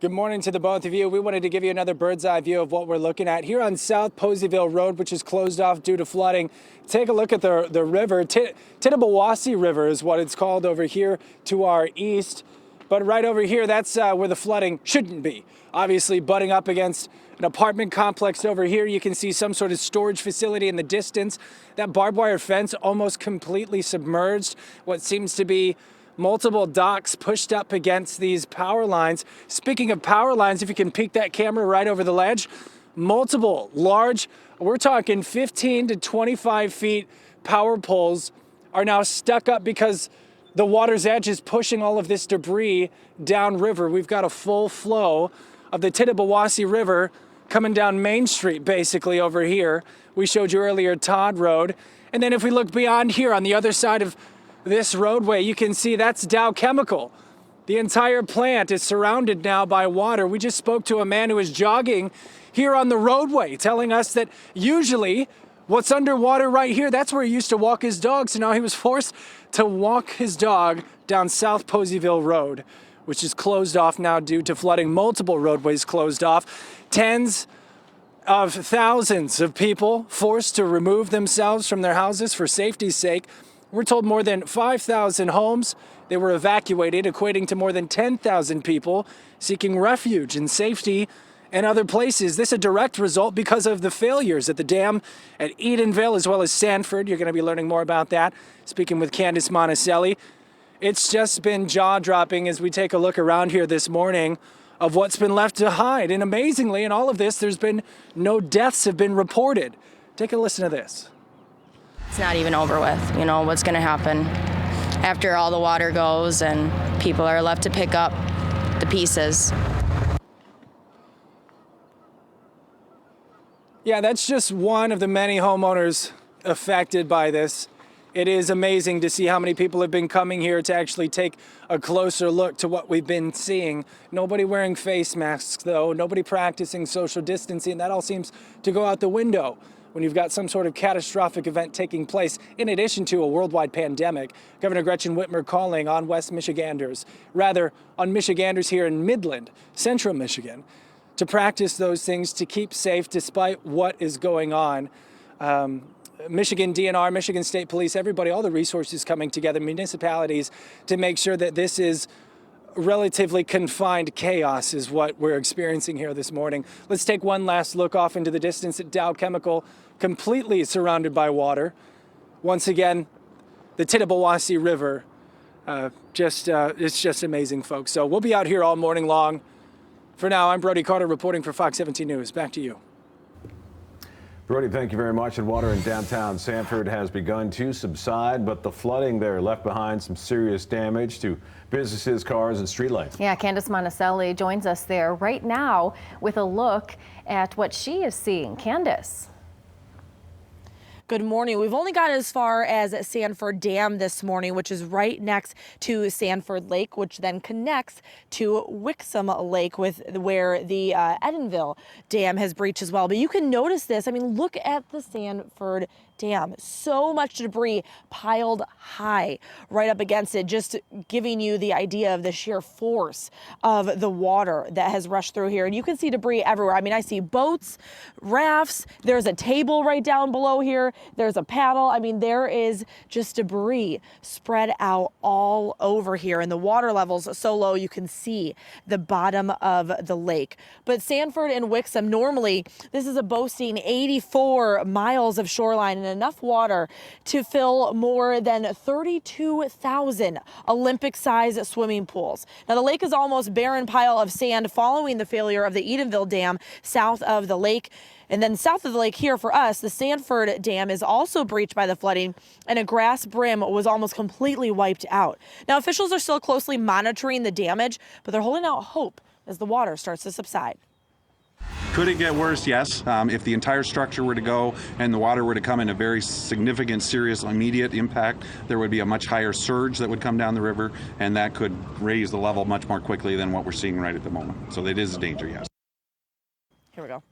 Good morning to the both of you. We wanted to give you another bird's eye view of what we're looking at here on South Poseyville Road, which is closed off due to flooding. Take a look at the river. Tittabawassee River is what it's called over here to our east. But right over here, that's where the flooding shouldn't be. Obviously, butting up against an apartment complex over here. You can see some sort of storage facility in the distance. That barbed wire fence almost completely submerged. What seems to be multiple docks pushed up against these power lines. Speaking of power lines, if you can peek that camera right over the ledge, multiple large, we're talking 15 to 25 feet power poles are now stuck up because the water's edge is pushing all of this debris downriver. We've got a full flow of the Tittabawassee River coming down Main Street, basically over here. We showed you earlier Todd Road. And then if we look beyond here on the other side of this roadway, you can see that's Dow Chemical. The entire plant is surrounded now by water. We just spoke to a man who was jogging here on the roadway, telling us that usually what's underwater right here, that's where he used to walk his dog. So now he was forced to walk his dog down South Poseyville Road, which is closed off now due to flooding. Multiple roadways closed off. Tens of thousands of people forced to remove themselves from their houses for safety's sake. We're told more than 5,000 homes, they were evacuated, equating to more than 10,000 people seeking refuge and safety in other places. This is a direct result because of the failures at the dam at Edenville as well as Sanford. You're going to be learning more about that. Speaking with Candace Monticelli. It's just been jaw-dropping as we take a look around here this morning of what's been left to hide. And amazingly, in all of this, there's been no deaths have been reported. Take a listen to this. It's not even over with. You know what's going to happen after all the water goes and people are left to pick up the pieces. Yeah, that's just one of the many homeowners affected by this. It is amazing to see how many people have been coming here to actually take a closer look to what we've been seeing. Nobody wearing face masks, though. Nobody practicing social distancing. That all seems to go out the window when you've got some sort of catastrophic event taking place, in addition to a worldwide pandemic. Governor Gretchen Whitmer calling on West Michiganders, rather on Michiganders here in Midland, Central Michigan, to practice those things to keep safe despite what is going on. Michigan DNR, Michigan State Police, everybody, all the resources coming together, municipalities, to make sure that this is relatively confined chaos is what we're experiencing here this morning. Let's take one last look off into the distance at Dow Chemical, completely surrounded by water. Once again, the Tittabawassee River, it's just amazing, folks. So we'll be out here all morning long. For now, I'm Brody Carter reporting for Fox 17 News. Back to you. Brody, thank you very much. And water in downtown Sanford has begun to subside, but the flooding there left behind some serious damage to businesses, cars, and streetlights. Yeah, Candace Monticelli joins us there right now with a look at what she is seeing. Candace. Good morning. We've only got as far as Sanford Dam this morning, which is right next to Sanford Lake, which then connects to Wixom Lake where the Edenville Dam has breached as well. But you can notice this. I mean, look at the Sanford Dam. So much debris piled high right up against it, just giving you the idea of the sheer force of the water that has rushed through here. And you can see debris everywhere. I mean, I see boats, rafts. There's a table right down below here. There's a paddle. I mean, there is just debris spread out all over here. And the water levels so low you can see the bottom of the lake. But Sanford and Wixom, normally this is a boasting 84 miles of shoreline and enough water to fill more than 32,000 Olympic-sized swimming pools. Now, the lake is almost barren pile of sand following the failure of the Edenville Dam south of the lake. And then south of the lake here for us, the Sanford Dam is also breached by the flooding, and a grass brim was almost completely wiped out. Now, officials are still closely monitoring the damage, but they're holding out hope as the water starts to subside. Could it get worse? Yes. If the entire structure were to go and the water were to come in a very significant, serious, immediate impact, there would be a much higher surge that would come down the river, and that could raise the level much more quickly than what we're seeing right at the moment. So it is a danger, yes. Here we go.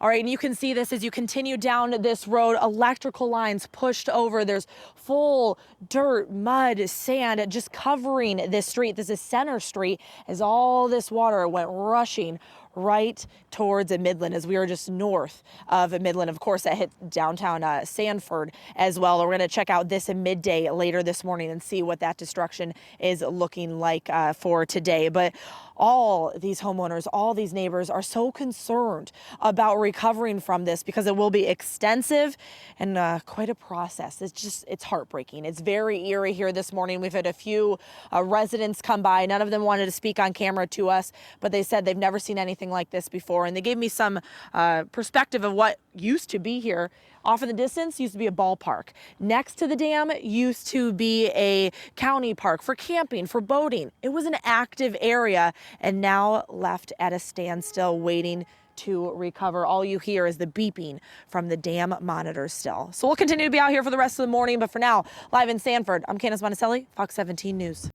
All right, and you can see this as you continue down this road, electrical lines pushed over. There's full dirt, mud, sand just covering this street. This is Center Street as all this water went rushing right towards Midland as we are just north of Midland. Of course, that hit downtown Sanford as well. We're going to check out this midday later this morning and see what that destruction is looking like for today. But all these homeowners, all these neighbors are so concerned about recovering from this because it will be extensive and quite a process. It's heartbreaking. It's very eerie here this morning. We've had a few residents come by. None of them wanted to speak on camera to us, but they said they've never seen anything like this before. And they gave me some perspective of what used to be here. Off in the distance used to be a ballpark. Next to the dam used to be a county park for camping, for boating. It was an active area and now left at a standstill waiting to recover. All you hear is the beeping from the dam monitors still. So we'll continue to be out here for the rest of the morning. But for now, live in Sanford, I'm Candace Monticelli, Fox 17 News.